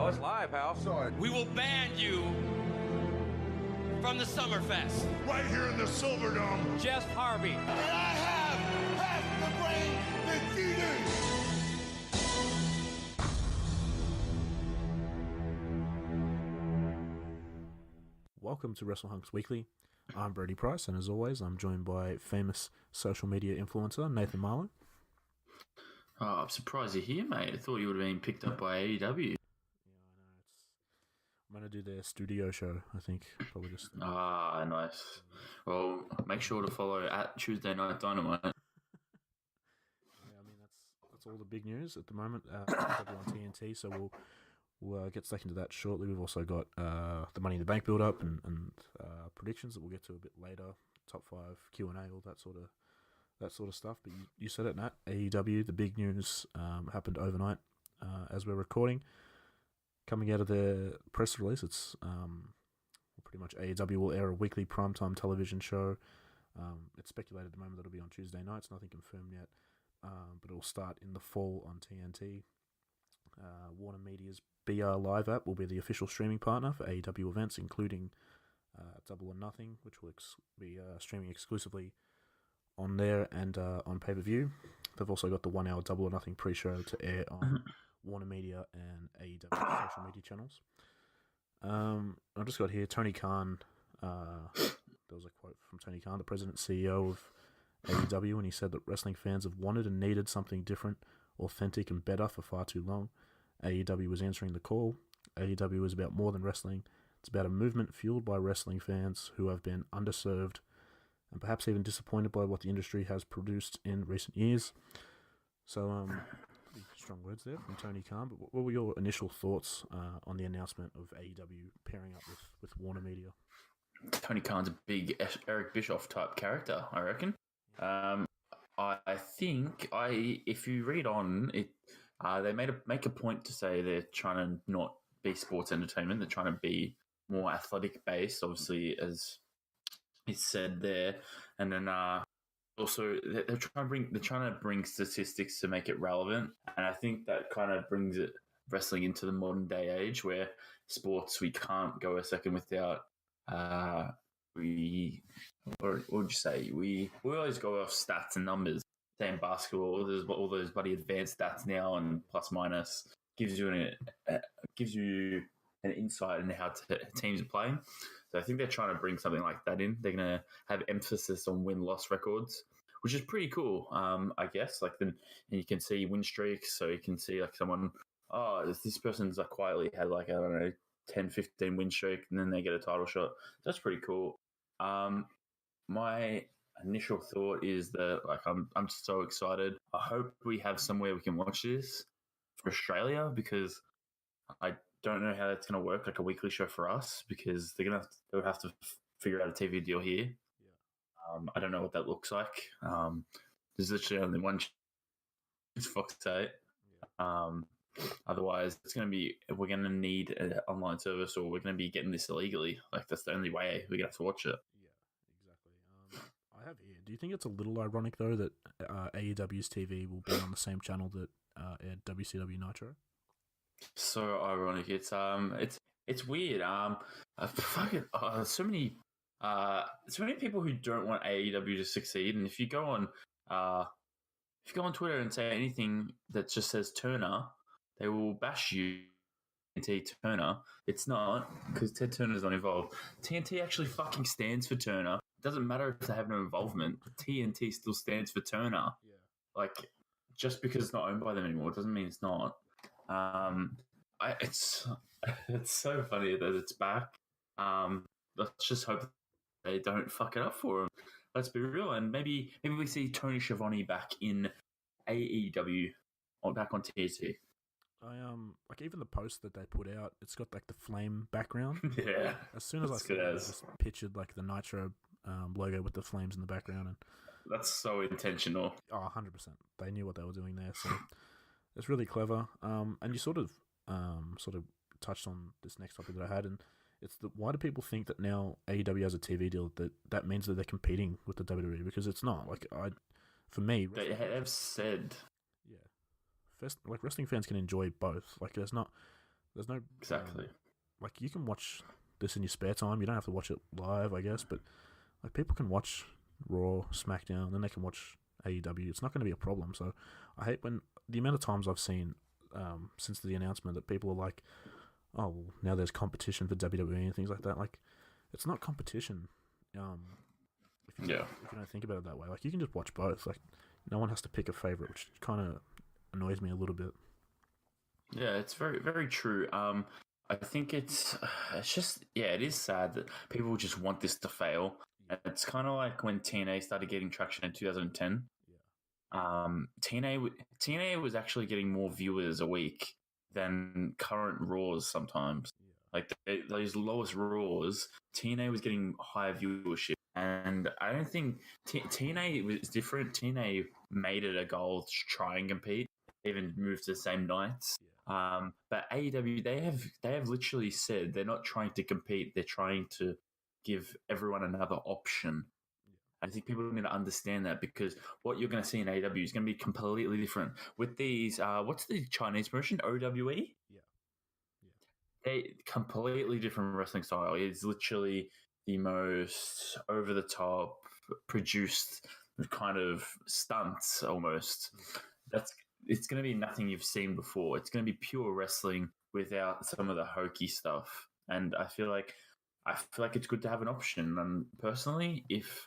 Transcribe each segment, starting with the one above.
Oh, it's live, pal. Sorry. We will ban you from the Summerfest. Right here in the Silverdome. Jeff Harvey. And I have half the brain that you do. Welcome to Wrestle Hunks Weekly. I'm Brady Price, and as always, I'm joined by famous social media influencer Nathan Marlowe. Oh, I'm surprised you're here, mate. I thought you would have been picked up by AEW. Yeah, I know. I'm going to do their studio show, I think. Probably just. Ah, nice. Well, make sure to follow at Tuesday Night Dynamite. Yeah, I mean, that's all the big news at the moment. AEW on TNT, so we'll get stuck into that shortly. We've also got the Money in the Bank build-up and predictions that we'll get to a bit later. Top 5 Q&A, all that sort of stuff. But you said it, Nat. AEW, the big news happened overnight as we're recording. Coming out of the press release, it's pretty much AEW will air a weekly primetime television show. It's speculated at the moment that it'll be on Tuesday nights. Nothing confirmed yet, but it'll start in the fall on TNT. Warner Media's BR Live app will be the official streaming partner for AEW events, including Double or Nothing, which will be streaming exclusively on there and on pay-per-view. They've also got the 1 hour Double or Nothing pre-show to air on Warner Media and AEW social media channels. I just got here, Tony Khan, there was a quote from Tony Khan, the president and CEO of AEW, and he said that wrestling fans have wanted and needed something different, authentic and better for far too long. AEW was answering the call. AEW is about more than wrestling. It's about a movement fueled by wrestling fans who have been underserved and perhaps even disappointed by what the industry has produced in recent years. So, pretty strong words there from Tony Khan, but what were your initial thoughts on the announcement of AEW pairing up with Warner Media? Tony Khan's a big Eric Bischoff type character, I reckon. I think if you read on it, they make a point to say they're trying to not be sports entertainment. They're trying to be more athletic based, obviously, as it's said there. And then also they're trying to bring statistics to make it relevant. And I think that kind of brings it wrestling into the modern day age where sports we can't go a second without. What would you say? We always go off stats and numbers. Same basketball, there's all those bloody advanced stats now, and plus minus gives you an insight into how teams are playing. So I think they're trying to bring something like that in. They're going to have emphasis on win-loss records, which is pretty cool. I guess and you can see win streaks, so you can see like someone, this person's like quietly had like I don't know 10, 15 win streak, and then they get a title shot. That's pretty cool. My initial thought is that I'm so excited. I hope we have somewhere we can watch this for Australia, because I don't know how that's going to work, like a weekly show for us, because they'll have to figure out a TV deal here. Yeah. I don't know what that looks like. There's literally only one. It's Fox 8. Yeah. Otherwise, we're going to need an online service, or we're going to be getting this illegally. Like that's the only way we're going to have to watch it. Yeah, exactly. I have here. Do you think it's a little ironic though that AEW's TV will be on the same channel that aired WCW Nitro? So ironic. It's weird. So many people who don't want AEW to succeed, and if you go on Twitter and say anything that just says Turner, they will bash you. TNT Turner. It's not, because Ted Turner's not involved. TNT actually fucking stands for Turner. It doesn't matter if they have no involvement. TNT still stands for Turner. Yeah. Like, just because it's not owned by them anymore doesn't mean it's not. It's so funny that it's back. Let's just hope they don't fuck it up for him. Let's be real, and maybe we see Tony Schiavone back in AEW or back on TNT. I like even the post that they put out, it's got like the flame background. Yeah. As soon as I saw it, I just pictured like the Nitro logo with the flames in the background, and that's so intentional. 100%. They knew what they were doing there, so it's really clever. And you sort of touched on this next topic that I had, and it's why do people think that now AEW has a TV deal that means that they're competing with the WWE? Because it's not. Like for me, they have said, yeah. First, like wrestling fans can enjoy both. Like there's not There's no Exactly. like you can watch this in your spare time. You don't have to watch it live, I guess, but like people can watch Raw, SmackDown, then they can watch AEW. It's not going to be a problem. So I hate when the amount of times I've seen since the announcement that people are like, "Oh, well, now there's competition for WWE and things like that." Like, it's not competition. If you don't think about it that way, like you can just watch both. Like, no one has to pick a favorite, which kind of annoys me a little bit. Yeah, it's very, very true. I think it's just, it is sad that people just want this to fail. And it's kind of like when TNA started getting traction in 2010. TNA was actually getting more viewers a week than current Raws sometimes. Like those lowest Raws, TNA was getting higher viewership. And I don't think TNA was different. TNA made it a goal to try and compete, even move to the same nights. But AEW, they have literally said they're not trying to compete. They're trying to give everyone another option. I think people need to understand that, because what you're going to see in AEW is going to be completely different. With these, what's the Chinese promotion? OWE? They completely different wrestling style. It's literally the most over the top produced kind of stunts almost. It's going to be nothing you've seen before. It's going to be pure wrestling without some of the hokey stuff. And I feel like it's good to have an option. And personally, if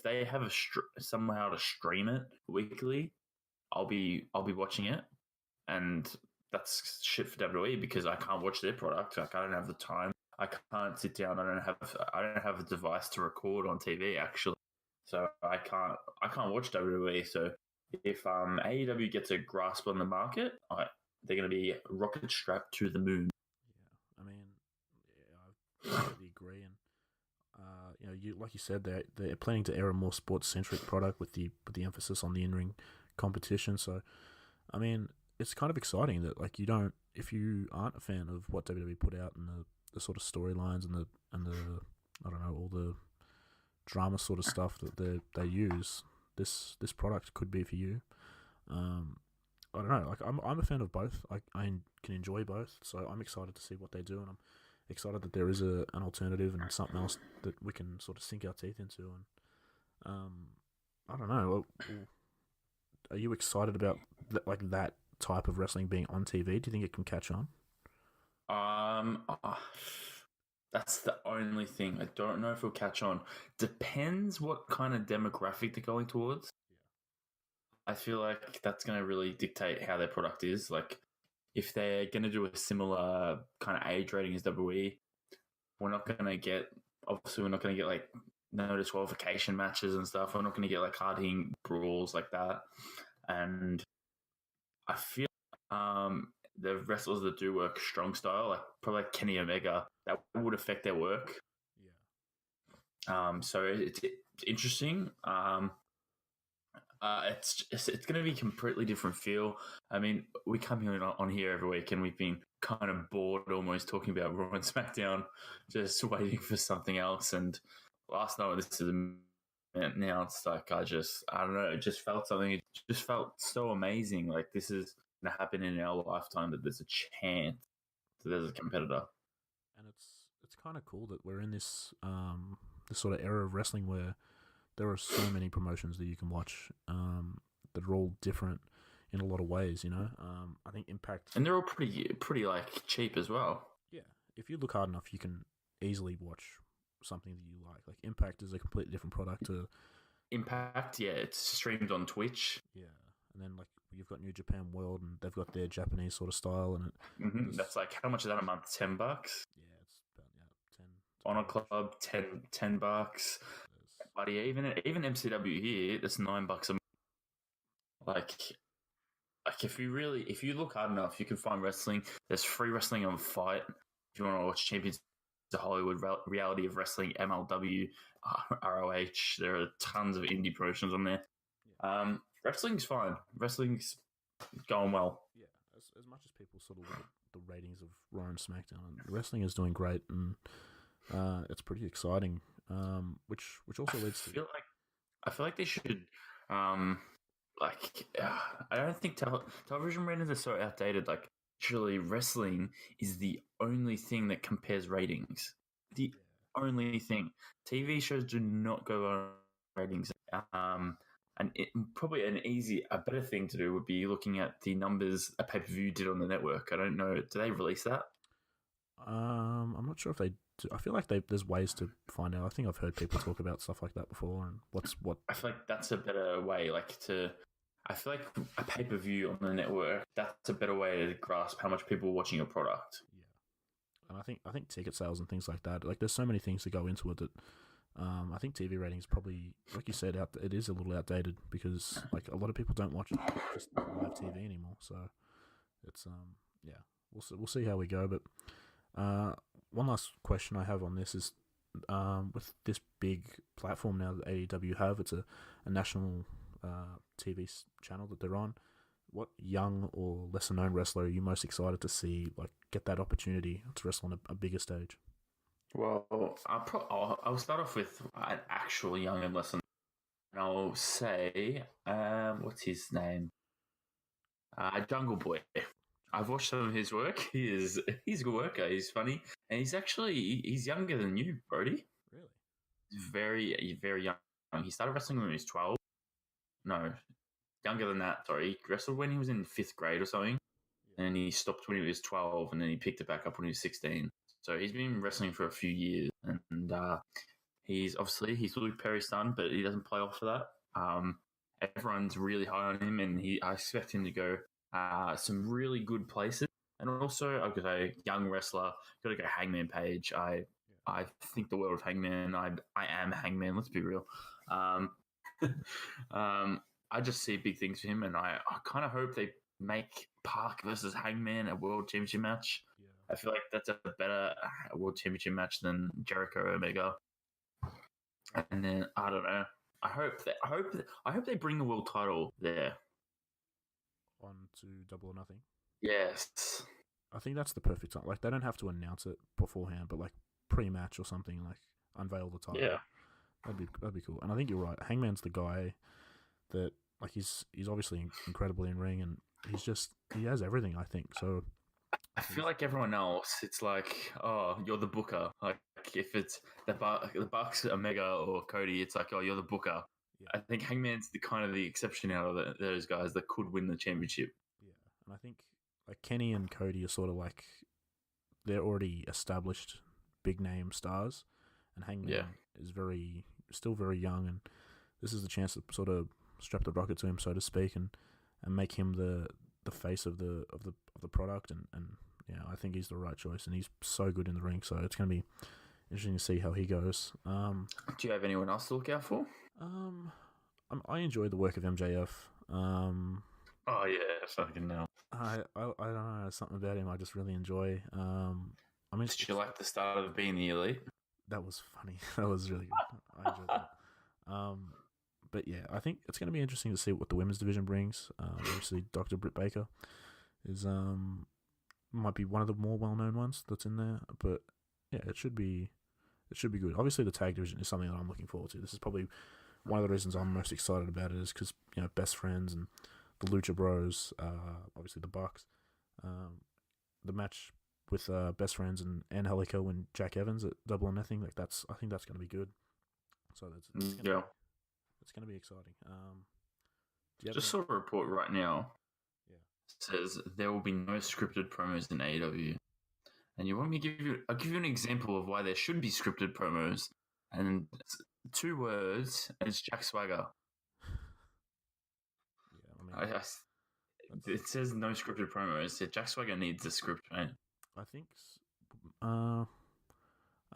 they have somehow to stream it weekly, I'll be watching it. And that's shit for WWE, because I can't watch their product. Like, I don't have the time. I can't sit down. I don't have a device to record on TV actually, so I can't watch WWE. So if AEW gets a grasp on the market, they're going to be rocket strapped to the moon. Yeah, I mean, I completely agree. And like you said, they're planning to air a more sports centric product with the emphasis on the in ring competition. So, I mean, it's kind of exciting that if you aren't a fan of what WWE put out and the sort of storylines and the I don't know, all the drama sort of stuff that they use, this product could be for you. I don't know, like I'm a fan of both. I can enjoy both, so I'm excited to see what they do, and I'm excited that there is an alternative and something else that we can sort of sink our teeth into. And I don't know, are you excited about that type of wrestling being on TV? Do you think it can catch on? That's the only thing. I don't know if it'll catch on. Depends what kind of demographic they're going towards. I feel like that's going to really dictate how their product is. Like, if they're going to do a similar kind of age rating as WWE, we're not going to get like no disqualification matches and stuff. We're not going to get like hard-hitting brawls like that. And I feel the wrestlers that do work strong style, like probably like Kenny Omega, that would affect their work. So it's interesting. It's going to be a completely different feel. I mean, we come here on here every week, and we've been kind of bored almost talking about Raw and SmackDown, just waiting for something else. And last night, this is announced, like I don't know, it just felt something. It just felt so amazing. Like, this is going to happen in our lifetime, that there's a chance that there's a competitor. And it's kind of cool that we're in this sort of era of wrestling where there are so many promotions that you can watch that are all different in a lot of ways, you know. I think Impact... And they're all pretty like cheap as well. Yeah. If you look hard enough, you can easily watch something that you like. Like, Impact is a completely different product to... Impact, yeah, it's streamed on Twitch. Yeah. And then, like, you've got New Japan World, and they've got their Japanese sort of style, and it... That's like, how much is that a month? $10? Yeah, it's about, 10... Honor Club, $10. But yeah, even MCW here, that's $9 a month. Like if you look hard enough, you can find wrestling. There's free wrestling on Fight. If you want to watch Champions of Hollywood, Reality of Wrestling, MLW, ROH, there are tons of indie promotions on there. Wrestling's fine. Wrestling's going well. Yeah, as much as people sort of look at the ratings of Raw and SmackDown, wrestling is doing great, and it's pretty exciting. Which also leads to... I feel like they should, I don't think television ratings are so outdated. Like, literally wrestling is the only thing that compares ratings. The only thing. TV shows do not go on ratings. And probably a better thing to do would be looking at the numbers a pay-per-view did on the network. I don't know. Do they release that? I'm not sure if they do. I feel like there's ways to find out. I think I've heard people talk about stuff like that before, and what. I feel like that's a better way. I feel like a pay-per-view on the network, that's a better way to grasp how much people are watching a product. Yeah, and I think ticket sales and things like that. Like, there's so many things that go into it that. I think TV ratings probably, like you said, it is a little outdated because like a lot of people don't watch just live TV anymore. So it's yeah, we'll see how we go. But one last question I have on this is with this big platform now that AEW have, it's a national TV channel that they're on. What young or lesser known wrestler are you most excited to see like get that opportunity to wrestle on a bigger stage? Well, I'll start off with an actual young and lesson. And I'll say, what's his name? Jungle Boy. I've watched some of his work. He's a good worker. He's funny, and he's younger than you, Brody. Really? He's very, very young. He started wrestling when he was 12. No, younger than that. Sorry, he wrestled when he was in 5th grade or something, and he stopped when he was 12, and then he picked it back up when he was 16. So he's been wrestling for a few years, and he's Luke Perry's son, but he doesn't play off of that. Everyone's really high on him, and I expect him to go some really good places. And also, I've got a young wrestler, got to go Hangman Page. I think the world of Hangman. I am Hangman. Let's be real. I just see big things for him, and I kind of hope they make Park versus Hangman a world championship match. I feel like that's a better world championship match than Jericho Omega. And then I don't know. I hope they bring the world title there. On to Double or Nothing. Yes. I think that's the perfect time. Like, they don't have to announce it beforehand, but like pre-match or something, like unveil the title. Yeah. That'd be cool. And I think you're right. Hangman's the guy that like he's obviously incredible in ring, and he has everything. I think so. I feel like everyone else, it's like, oh, you're the booker. Like, if it's the Bucks, Omega, or Cody, it's like, oh, you're the booker. Yeah. I think Hangman's the exception out of those guys that could win the championship. Yeah, and I think like Kenny and Cody are sort of like they're already established big name stars, and Hangman is still very young, and this is the chance to sort of strap the rocket to him, so to speak, and make him the face of the product, and yeah, I think he's the right choice, and he's so good in the ring, so it's going to be interesting to see how he goes. Do you have anyone else to look out for? I enjoy the work of MJF. Oh yeah, fucking hell. I don't know, there's something about him I just really enjoy. I mean, did you like the start of being the elite? That was funny. That was really good. I enjoyed that. But yeah, I think it's going to be interesting to see what the women's division brings. Obviously, Dr. Britt Baker is might be one of the more well-known ones that's in there. But yeah, it should be good. Obviously, the tag division is something that I'm looking forward to. This is probably one of the reasons I'm most excited about it, is because Best Friends and the Lucha Bros, obviously the Bucks, the match with Best Friends and Angelico and Jack Evans at Double or Nothing. Like I think that's going to be good. So it's going to be exciting. Just saw a report right now. Yeah, says there will be no scripted promos in AEW. And you want me to I'll give you an example of why there should be scripted promos. And it's 2 words, and it's Jack Swagger. Yeah, I mean, it says no scripted promos. So Jack Swagger needs a script, right? I think, I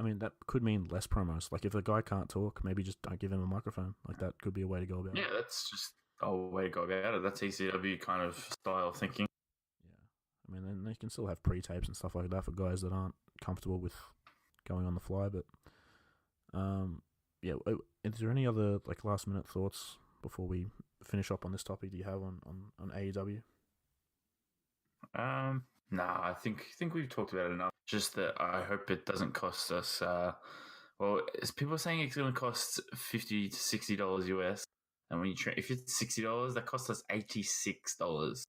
mean, that could mean less promos. Like, if a guy can't talk, maybe just don't give him a microphone. Like, that could be a way to go about it. Yeah, that's just a way to go about it. That's ECW kind of style of thinking. I mean, then they can still have pre-tapes and stuff like that for guys that aren't comfortable with going on the fly. But, yeah, is there any other like last-minute thoughts before we finish up on this topic? Do you have on AEW? Nah, I think we've talked about it enough. Just that I hope it doesn't cost us. Well, people are saying it's going to cost $50 to $60 US, and when if it's $60, that costs us $86.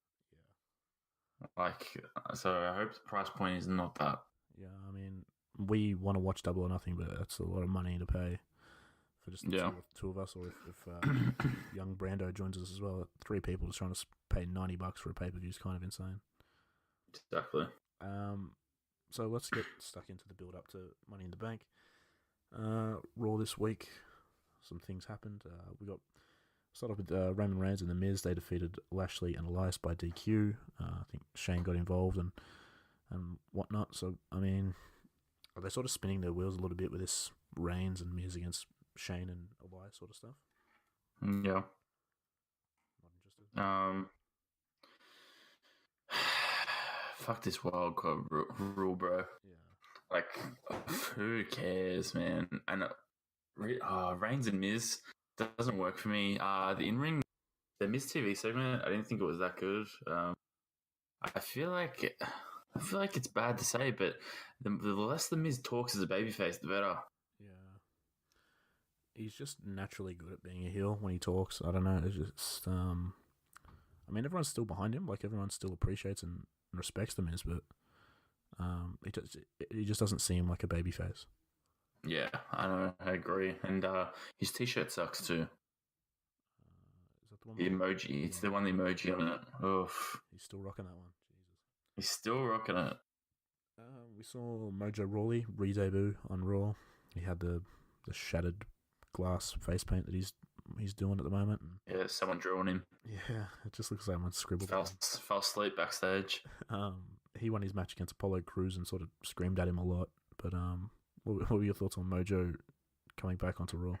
So I hope the price point is not that. Yeah, I mean, we want to watch Double or Nothing, but that's a lot of money to pay for just the two of us, or if young Brando joins us as well. 3 people just trying to pay $90 for a pay-per-view is kind of insane. Exactly. So let's get stuck into the build-up to Money in the Bank. Raw this week, some things happened. We got started with Roman Reigns and The Miz. They defeated Lashley and Elias by DQ. I think Shane got involved and whatnot. So, I mean, are they sort of spinning their wheels a little bit with this Reigns and Miz against Shane and Elias sort of stuff? Yeah. Not interested. Fuck this wild card rule, bro. Yeah. Like, who cares, man? And Reigns and Miz doesn't work for me. The in-ring, the Miz TV segment, I didn't think it was that good. I feel like it's bad to say, but the less the Miz talks as a babyface, the better. Yeah. He's just naturally good at being a heel when he talks. I don't know. It's just, I mean, everyone's still behind him. Like, everyone still appreciates and respects the Miz, but he just doesn't seem like a babyface. Yeah, I know. I agree. And his T-shirt sucks too. Is that the one? The emoji. It's the one with the emoji on it. Oof. He's still rocking that one. Jesus. He's still rocking it. We saw Mojo Rawley re-debut on Raw. He had the shattered glass face paint that he's doing at the moment. Yeah, someone drew on him. Yeah, it just looks like someone scribbled. Fell asleep backstage. He won his match against Apollo Crews and sort of screamed at him a lot. But what were your thoughts on Mojo coming back onto Raw?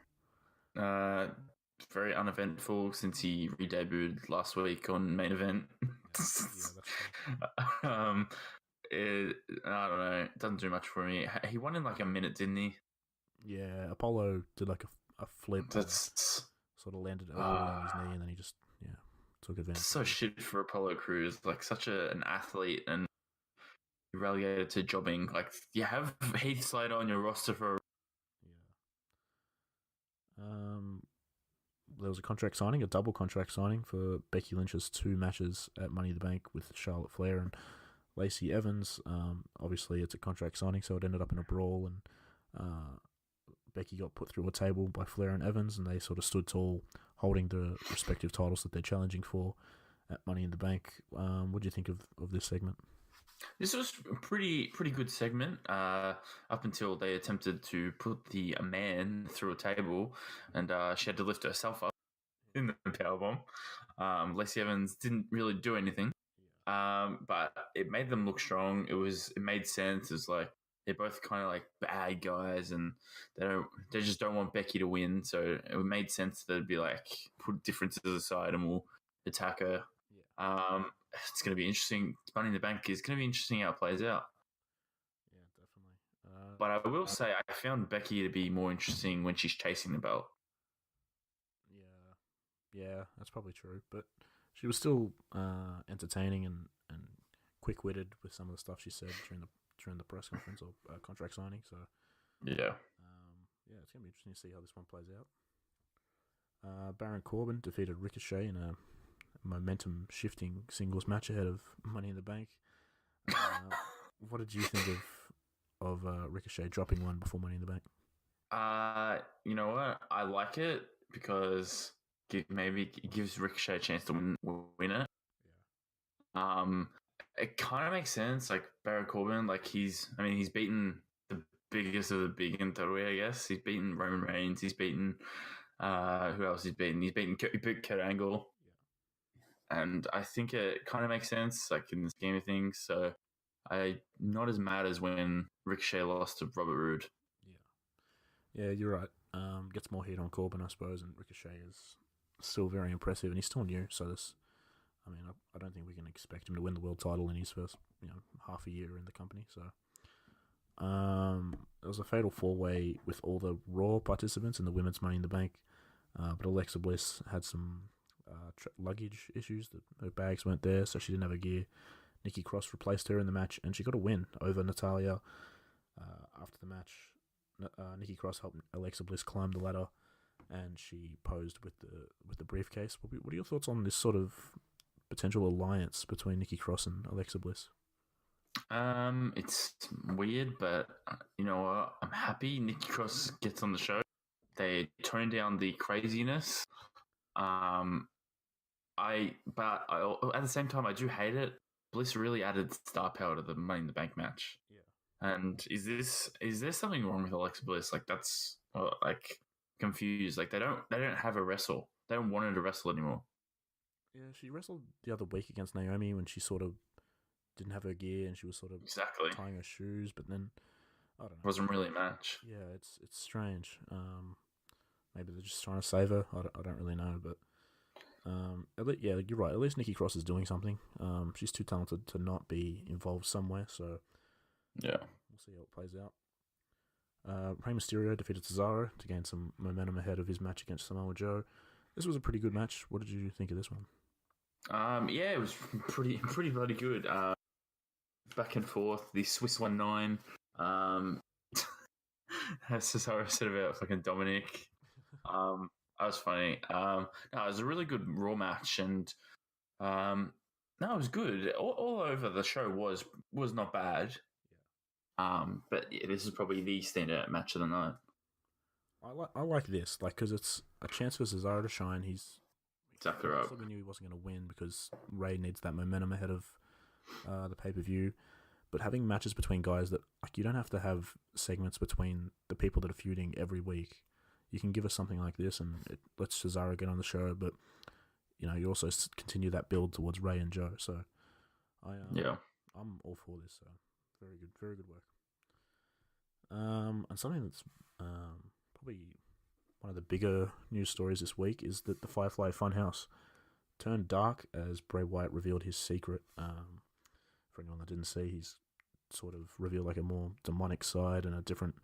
Very uneventful since he re-debuted last week on Main Event. Yeah, that's true. I don't know. It doesn't do much for me. He won in like a minute, didn't he? Yeah, Apollo did like a flip. That's sort of landed on his knee, and then he just took advantage. It's so shit for Apollo Crews. Like such an athlete, and relegated to jobbing. Like you have Heath Slater on your roster for. There was a double contract signing for Becky Lynch's 2 matches at Money in the Bank with Charlotte Flair and Lacey Evans. Obviously, it's a contract signing, so it ended up in a brawl, and Becky got put through a table by Flair and Evans, and they sort of stood tall, holding the respective titles that they're challenging for at Money in the Bank. What do you think of this segment? This was a pretty good segment up until they attempted to put the man through a table, and she had to lift herself up in the powerbomb. Lacey Evans didn't really do anything, but it made them look strong. It made sense. It was like they're both kind of like bad guys, and they just don't want Becky to win. So it made sense that it'd be like put differences aside and we'll attack her. Yeah. It's going to be interesting. Money in the Bank is going to be interesting how it plays out. Yeah, definitely. But I will say I found Becky to be more interesting when she's chasing the belt. Yeah, that's probably true. But she was still entertaining and quick-witted with some of the stuff she said during the press conference or contract signing. So yeah, it's going to be interesting to see how this one plays out. Baron Corbin defeated Ricochet in a momentum-shifting singles match ahead of Money in the Bank. What did you think of Ricochet dropping one before Money in the Bank? You know what? I like it because maybe it gives Ricochet a chance to win it. Yeah. It kind of makes sense. Like Baron Corbin, like he's beaten the biggest of the big in Terui, I guess. He's beaten Roman Reigns. He's beaten who else he's beaten? He's beaten Kurt Angle. And I think it kind of makes sense, like in the scheme of things. So I'm not as mad as when Ricochet lost to Robert Roode. Yeah, you're right. Gets more heat on Corbin, I suppose, and Ricochet is still very impressive, and he's still new. So I don't think we can expect him to win the world title in his first, half a year in the company. So, it was a fatal 4-way with all the Raw participants in the women's Money in the Bank, but Alexa Bliss had some luggage issues. Her bags weren't there, so she didn't have her gear. Nikki Cross replaced her in the match, and she got a win over Natalya. After the match, Nikki Cross helped Alexa Bliss climb the ladder, and she posed with the briefcase. What are your thoughts on this sort of potential alliance between Nikki Cross and Alexa Bliss? It's weird, but you know what? I'm happy Nikki Cross gets on the show. They tone down the craziness. But at the same time, I do hate it. Bliss really added star power to the Money in the Bank match. Yeah. And is there something wrong with Alexa Bliss? Like that's like confused. Like they don't have a wrestle. They don't want her to wrestle anymore. Yeah, she wrestled the other week against Naomi when she sort of didn't have her gear and she was sort of Exactly. tying her shoes, but then I don't know. It wasn't really a match. Yeah, it's strange. Maybe they're just trying to save her. I don't really know, but yeah, you're right. At least Nikki Cross is doing something. She's too talented to not be involved somewhere. So yeah, we'll see how it plays out. Rey Mysterio defeated Cesaro to gain some momentum ahead of his match against Samoa Joe. This was a pretty good match. What did you think of this one? Yeah, it was pretty bloody good. Back and forth, the Swiss 1-9. As Cesaro said about fucking Dominic. That was funny. No, it was a really good Raw match, and no, it was good. All over the show was not bad. Yeah. But yeah, this is probably the standout match of the night. I like this, because it's a chance for Cesaro to shine. He's exactly right. We knew he wasn't going to win because Ray needs that momentum ahead of the pay-per-view. But having matches between guys that, like, you don't have to have segments between the people that are feuding every week. You can give us something like this, and it lets Cesaro get on the show. But you also continue that build towards Ray and Joe. So, I'm all for this. So, very good work. And something that's probably one of the bigger news stories this week is that the Firefly Funhouse turned dark as Bray Wyatt revealed his secret. For anyone that didn't see, he's sort of revealed like a more demonic side and a different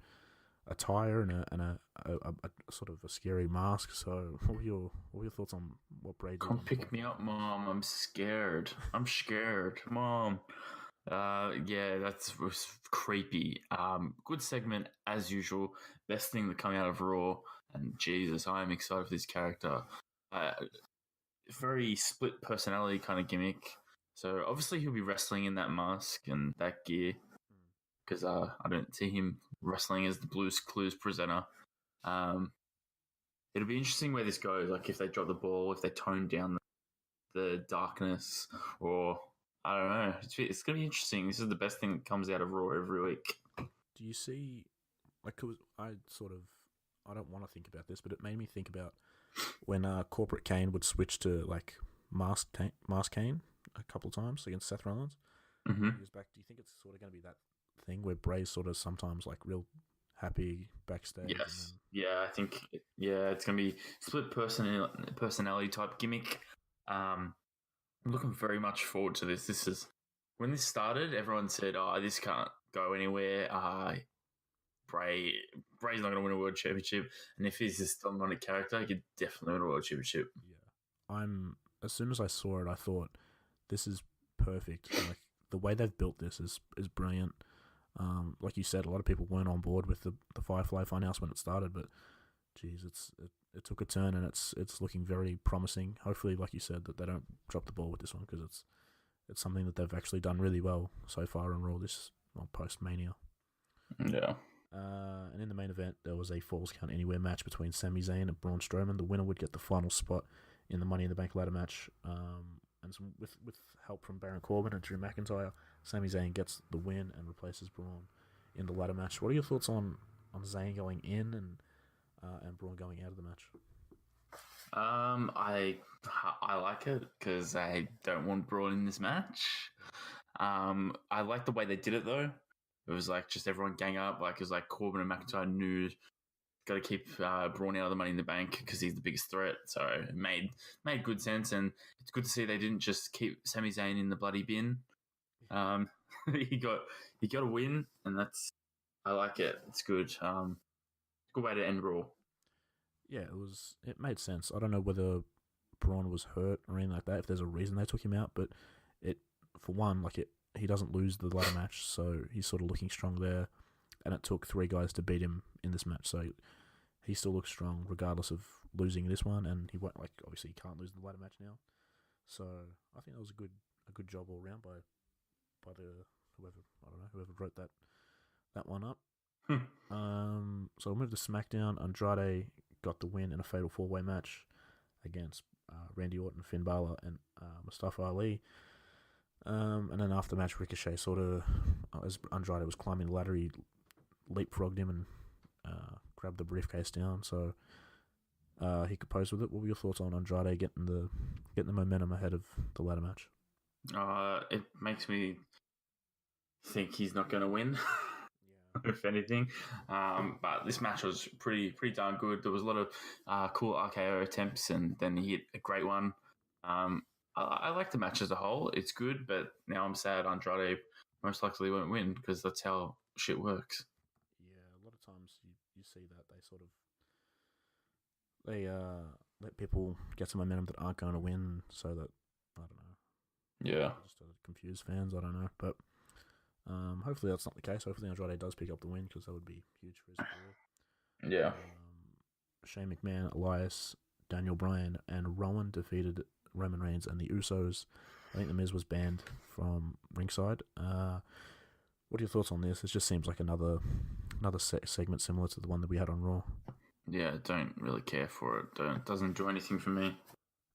attire and a sort of a scary mask. So, what were your thoughts on what Bray did? Come pick me up, Mom. I'm scared. Mom. Yeah, was creepy. Good segment as usual. Best thing that come out of Raw. And Jesus, I am excited for this character. Very split personality kind of gimmick. So obviously he'll be wrestling in that mask and that gear, because I don't see him wrestling as the Blues Clues presenter. It'll be interesting where this goes. Like if they drop the ball, if they tone down the darkness, or I don't know. It's going to be interesting. This is the best thing that comes out of Raw every week. Do you see, I don't want to think about this, but it made me think about when Corporate Kane would switch to like Mask Kane a couple of times against Seth Rollins. Mm-hmm. Years back. Do you think it's sort of going to be that thing where Bray's sort of sometimes like real happy backstage? Yes. Yeah, I think it's going to be split personality type gimmick. I'm looking very much forward to this. This is when this started. Everyone said, "Oh, this can't go anywhere." Bray's not going to win a world championship, and if he's this dominant character, he could definitely win a world championship. Yeah, as soon as I saw it, I thought this is perfect. Like the way they've built this is brilliant. Like you said, a lot of people weren't on board with the Firefly Funhouse when it started, but geez, it took a turn and it's looking very promising. Hopefully, like you said, that they don't drop the ball with this one, because it's something that they've actually done really well so far in Raw post Mania. Yeah. And in the main event, there was a Falls Count Anywhere match between Sami Zayn and Braun Strowman. The winner would get the final spot in the Money in the Bank ladder match. And with help from Baron Corbin and Drew McIntyre, Sami Zayn gets the win and replaces Braun in the ladder match. What are your thoughts on Zayn going in and Braun going out of the match? I like it because I don't want Braun in this match. I like the way they did it though. It was like just everyone gang up. Like it was like Corbin and McIntyre knew got to keep Braun out of the Money in the Bank because he's the biggest threat. So it made good sense, and it's good to see they didn't just keep Sami Zayn in the bloody bin. He got a win, and I like it. It's good. Good way to end Raw. Yeah, it made sense. I don't know whether Braun was hurt or anything like that, if there's a reason they took him out, but for one, he doesn't lose the ladder match, so he's sort of looking strong there, and it took 3 guys to beat him in this match, so he still looks strong regardless of losing this one, and he won't, obviously he can't lose the ladder match now, So I think that was a good job all round by the whoever wrote that one up. So we'll move to SmackDown. Andrade got the win in a fatal 4-way match against Randy Orton, Finn Balor, and Mustafa Ali. And then after the match, Ricochet sort of, as Andrade was climbing the ladder, he leapfrogged him and grabbed the briefcase down, so he could pose with it. What were your thoughts on Andrade getting the momentum ahead of the ladder match? It makes me think he's not going to win, Yeah. if anything. But this match was pretty darn good. There was a lot of cool RKO attempts, and then he hit a great one. I like the match as a whole. It's good, but now I'm sad Andrade most likely won't win because that's how shit works. Yeah, a lot of times you see that they let people get some momentum that aren't going to win, so that, I don't know. Yeah. Just to confuse fans, I don't know. But hopefully that's not the case. Hopefully Andrade does pick up the win, because that would be huge for his career. Yeah. Shane McMahon, Elias, Daniel Bryan, and Rowan defeated Roman Reigns and the Usos. I think The Miz was banned from ringside. What are your thoughts on this? It just seems like another segment similar to the one that we had on Raw. Yeah, don't really care for it. It doesn't do anything for me.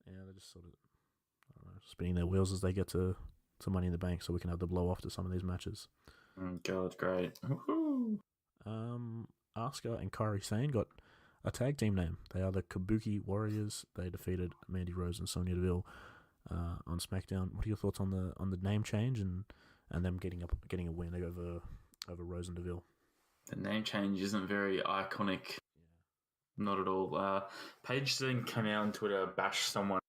Yeah, they're just sort of, I don't know, spinning their wheels as they get to Money in the Bank, so we can have the blow off to some of these matches. God, great. Woohoo! Asuka and Kairi Sane got a tag team name. They are the Kabuki Warriors. They defeated Mandy Rose and Sonya Deville on SmackDown. What are your thoughts on the name change and them getting a win over Rose and Deville? The name change isn't very iconic. Yeah. Not at all. Paige then came out on Twitter, bashed someone.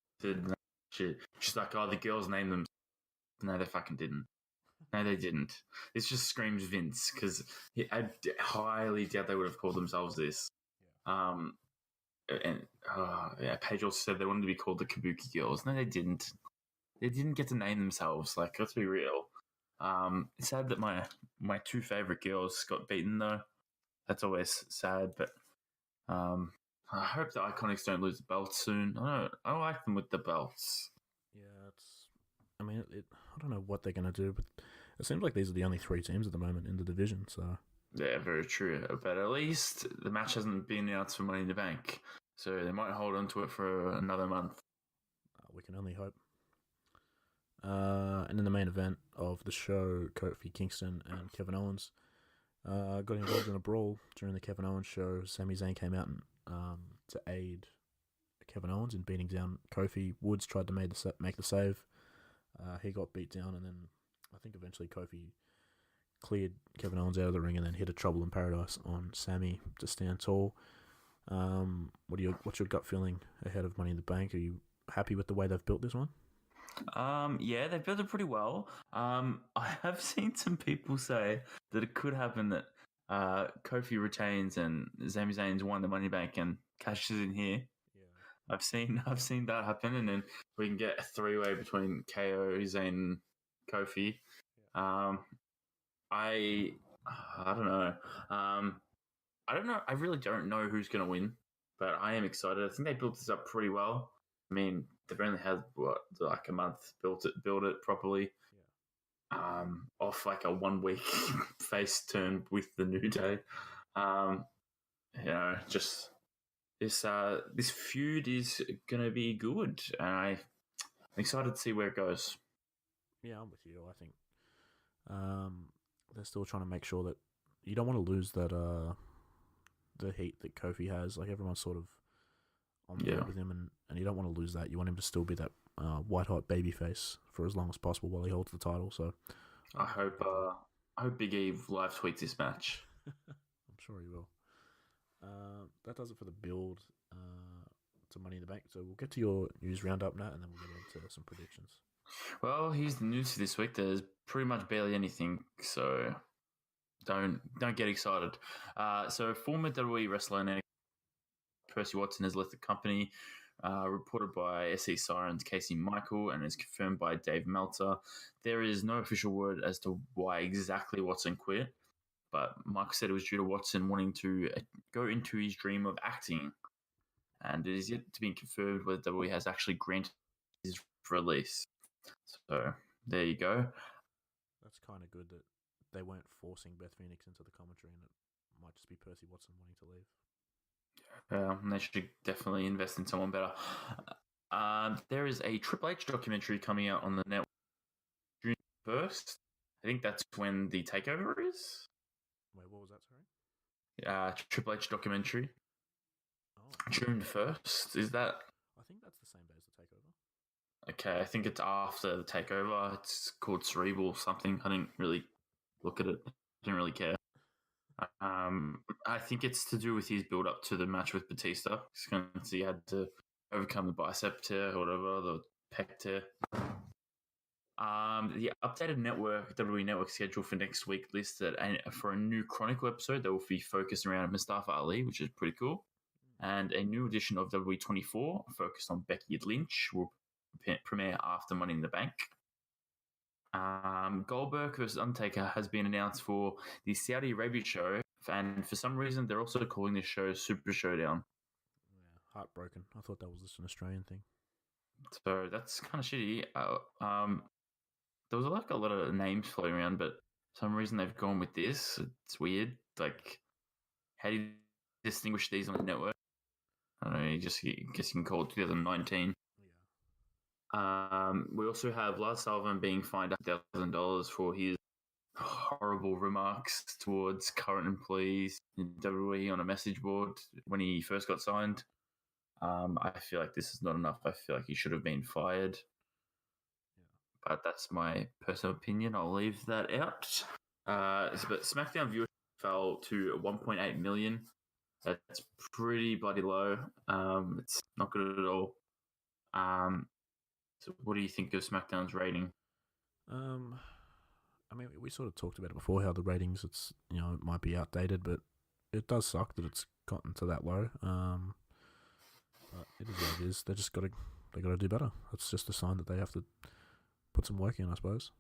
She's like, "Oh, the girls named them." No, they fucking didn't. No, they didn't. This just screams Vince, because I highly doubt they would have called themselves this. Yeah. Paige also said they wanted to be called the Kabuki Girls. No, they didn't. They didn't get to name themselves. Like, let's be real. It's sad that my two favorite girls got beaten, though. That's always sad, but I hope the Iconics don't lose the belts soon. I like them with the belts. Yeah, I don't know what they're going to do, but it seems like these are the only 3 teams at the moment in the division, so... Yeah, very true. But at least the match hasn't been announced for Money in the Bank, so they might hold on to it for another month. We can only hope. And in the main event of the show, Kofi Kingston and Kevin Owens got involved in a brawl during the Kevin Owens show. Sami Zayn came out to aid Kevin Owens in beating down Kofi. Woods tried to make the save. He got beat down, and then I think eventually Kofi cleared Kevin Owens out of the ring and then hit a Trouble in Paradise on Sami to stand tall. What's your gut feeling ahead of Money in the Bank? Are you happy with the way they've built this one? Yeah, they've built it pretty well. I have seen some people say that it could happen that Kofi retains and Sami Zayn's won the Money Bank and cashes in here. Yeah. I've seen that happen, and then we can get a 3-way between KO, Zayn, Kofi. Yeah. I don't know. I don't know. I really don't know who's going to win, but I am excited. I think they built this up pretty well. I mean, they've only had like a month build it properly. Yeah. Off like a 1-week face turn with the New Day. Just this feud is gonna be good, and I'm excited to see where it goes. Yeah, I'm with you. I think they're still trying to make sure that you don't want to lose that the heat that Kofi has. Like, everyone's sort of on board with him, and you don't want to lose that. You want him to still be that white hot baby face for as long as possible while he holds the title. So I hope Big E live tweets this match. I'm sure he will. That does it for the build to Money in the Bank. So we'll get to your news roundup now, and then we'll get into some predictions. Well, here's the news for this week. There's pretty much barely anything, so don't get excited. So former WWE wrestler and Percy Watson has left the company, reported by SE Sirens Casey Michael, and is confirmed by Dave Meltzer. There is no official word as to why exactly Watson quit, but Michael said it was due to Watson wanting to go into his dream of acting, and it is yet to be confirmed whether WWE has actually granted his release. So there you go. That's kind of good that they weren't forcing Beth Phoenix into the commentary, and it might just be Percy Watson wanting to leave. They should definitely invest in someone better. There is a Triple H documentary coming out on the network June 1st. I think that's when the takeover is. Wait, what was that, sorry? Triple H documentary. Oh, June 1st. Is that? I think that's the same day as the takeover. Okay, I think it's after the takeover. It's called Cerebral something. I didn't really look at it. I didn't really care. I think it's to do with his build up to the match with Batista. He had to overcome the bicep tear or whatever, the pec tear. The updated WWE Network schedule for next week listed for a new Chronicle episode that will be focused around Mustafa Ali, which is pretty cool. And a new edition of WWE 24 focused on Becky Lynch will premiere after Money in the Bank. Goldberg vs. Undertaker has been announced for the Saudi Arabia show, and for some reason they're also calling this show Super Showdown. Yeah, heartbroken. I thought that was just an Australian thing. So that's kind of shitty. There was like a lot of names floating around, but for some reason they've gone with this. It's weird. Like, how do you distinguish these on the network? I don't know. I guess you can call it 2019. We also have Lars Sullivan being fined $1,000 for his horrible remarks towards current employees in WWE on a message board when he first got signed. I feel like this is not enough. I feel like he should have been fired. Yeah. But that's my personal opinion. I'll leave that out. But SmackDown viewership fell to 1.8 million. That's pretty bloody low. It's not good at all. So what do you think of SmackDown's rating? I mean, we sort of talked about it before, how the ratings, it might be outdated, but it does suck that it's gotten to that low. But it is what it is. They got to do better. It's just a sign that they have to put some work in, I suppose.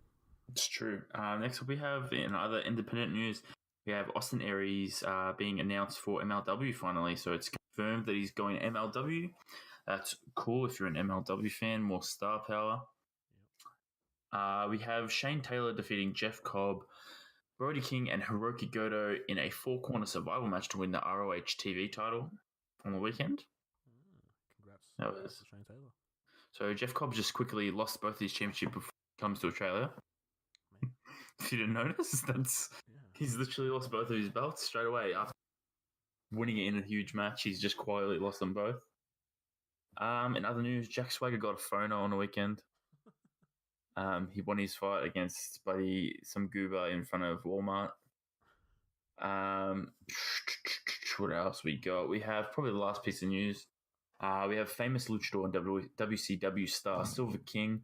It's true. Next up, we have in other independent news, we have Austin Aries being announced for MLW finally. So it's confirmed that he's going to MLW. That's cool if you're an MLW fan, more star power. Yep. We have Shane Taylor defeating Jeff Cobb, Brody King, and Hiroki Goto in a four-corner survival match to win the ROH TV title on the weekend. Congrats to Shane Taylor. So Jeff Cobb just quickly lost both his championship before he comes to Australia. If you didn't notice, he's literally lost both of his belts straight away. After winning it in a huge match, he's just quietly lost them both. In other news, Jack Swagger got a phoner on the weekend. He won his fight against some goober in front of Walmart. What else we got? We have probably the last piece of news. We have famous luchador and WCW star Silver King.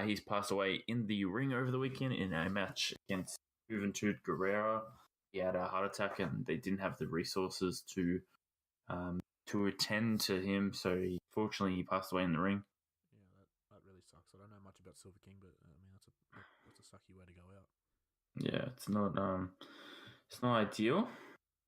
He's passed away in the ring over the weekend in a match against Juventud Guerrera. He had a heart attack and they didn't have the resources to attend to him, so fortunately he passed away in the ring. Yeah, that really sucks. I don't know much about Silver King, but I mean that's a sucky way to go out. Yeah, it's not ideal.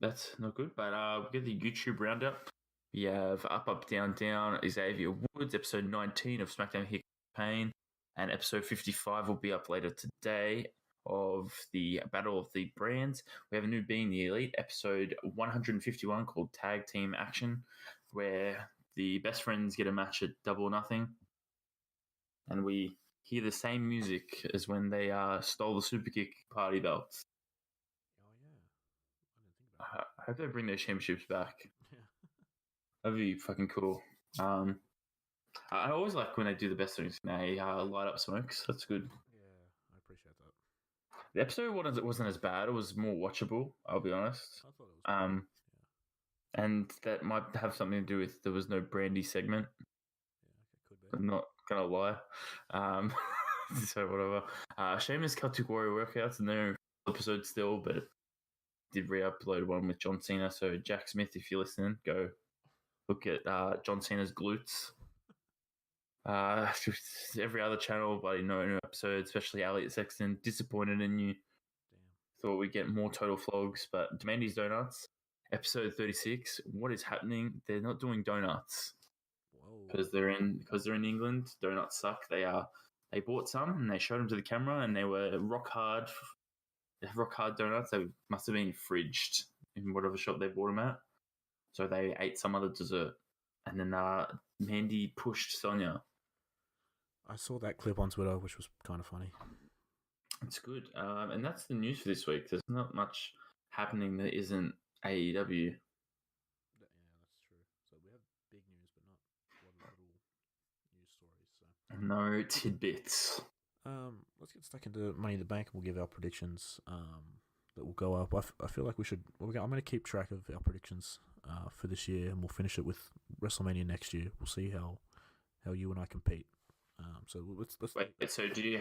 That's not good. But we get the YouTube roundup. We have Up Down Down, Xavier Woods, episode 19 of SmackDown Here Pain, and episode 55 will be up later today of the Battle of the Brands. We have a new Being the Elite, episode 151 called Tag Team Action, where the best friends get a match at Double or Nothing. And we hear the same music as when they stole the Superkick party belts. Oh, yeah. I didn't think about that. I hope they bring their championships back. Yeah. That'd be fucking cool. I always like when they do the best things. They light up smokes. That's good. Yeah, I appreciate that. The episode wasn't as bad. It was more watchable, I'll be honest. I thought it was and that might have something to do with there was no Brandy segment. Yeah, okay, could be. I'm not gonna lie. So whatever. Sheamus Celtic Warrior workouts in their episode still, but did re-upload one with John Cena. So Jack Smith, if you're listening, go look at John Cena's glutes. Every other channel, but no new episode, especially Elliot Sexton, disappointed in you. Damn. Thought we'd get more total flogs, but Demandy's Donuts, episode 36. What is happening? They're not doing donuts. Whoa. because they're in England. Donuts suck. They bought some and they showed them to the camera, and they were rock hard donuts. They must have been fridged in whatever shop they bought them at. So they ate some other dessert, and then Mandy pushed Sonia. I saw that clip on Twitter, which was kind of funny. It's good, and that's the news for this week. There's not much happening that isn't AEW. Yeah, that's true. So we have big news, but not a lot of little news stories. So No tidbits. let's get stuck into Money in the Bank, and we'll give our predictions. That will go up. I feel like we should. I'm going to keep track of our predictions for this year, and we'll finish it with WrestleMania next year. We'll see how you and I compete. So let's wait. So do you